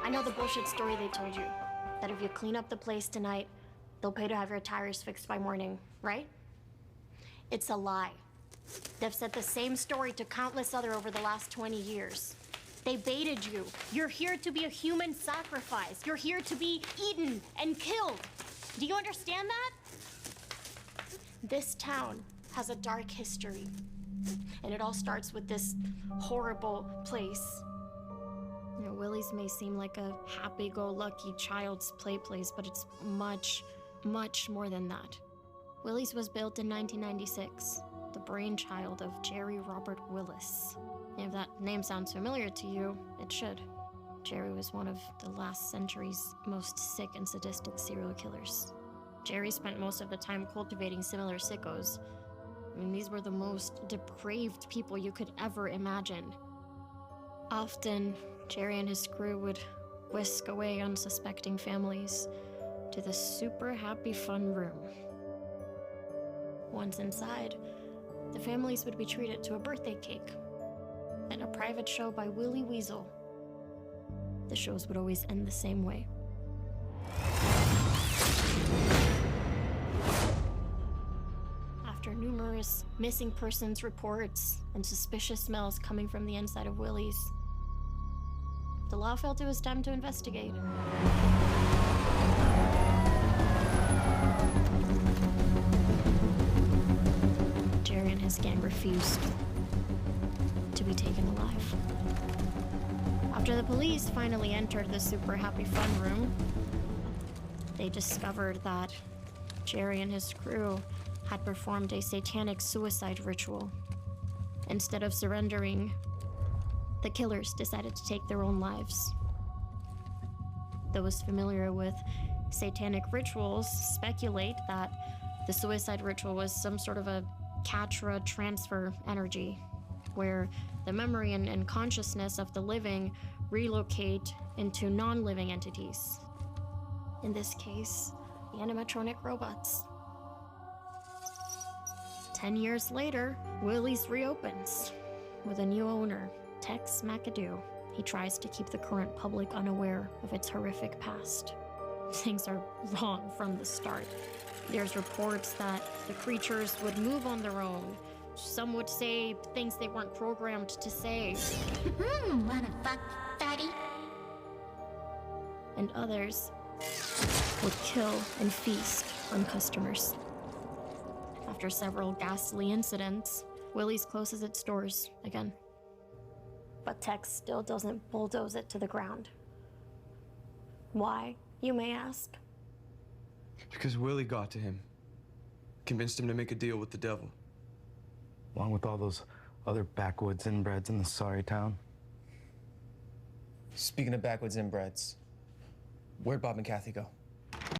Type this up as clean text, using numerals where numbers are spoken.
I know the bullshit story they told you. That if you clean up the place tonight, they'll pay to have your tires fixed by morning, right? It's a lie. They've said the same story to countless other over the last 20 years. They baited you. You're here to be a human sacrifice. You're here to be eaten and killed. Do you understand that? This town has a dark history. And it all starts with this horrible place. You know, Willy's may seem like a happy-go-lucky child's play place, but it's much, much more than that. Willy's was built in 1996, the brainchild of Jerry Robert Willis. If that name sounds familiar to you, it should. Jerry was one of the last century's most sick and sadistic serial killers. Jerry spent most of the time cultivating similar sickos. I mean, these were the most depraved people you could ever imagine. Often, Jerry and his crew would whisk away unsuspecting families to the super happy fun room. Once inside, the families would be treated to a birthday cake and a private show by Willy Weasel. The shows would always end the same way. After numerous missing persons reports and suspicious smells coming from the inside of Willy's, the law felt it was time to investigate. Jerry and his gang refused to be taken alive. After the police finally entered the super happy fun room, they discovered that Jerry and his crew had performed a satanic suicide ritual. Instead of surrendering, the killers decided to take their own lives. Those familiar with satanic rituals speculate that the suicide ritual was some sort of a Katra transfer energy, where the memory and consciousness of the living relocate into non-living entities. In this case, the animatronic robots. 10 years later, Willy's reopens with a new owner, Tex McAdoo. He tries to keep the current public unaware of its horrific past. Things are wrong from the start. There's reports that the creatures would move on their own. Some would say things they weren't programmed to say. Wanna fuck, daddy? And others would kill and feast on customers. After several ghastly incidents, Willy's closes its doors again. But Tex still doesn't bulldoze it to the ground. Why, you may ask? Because Willy got to him. Convinced him to make a deal with the devil. Along with all those other backwoods inbreds in the sorry town. Speaking of backwoods inbreds, where'd Bob and Kathy go?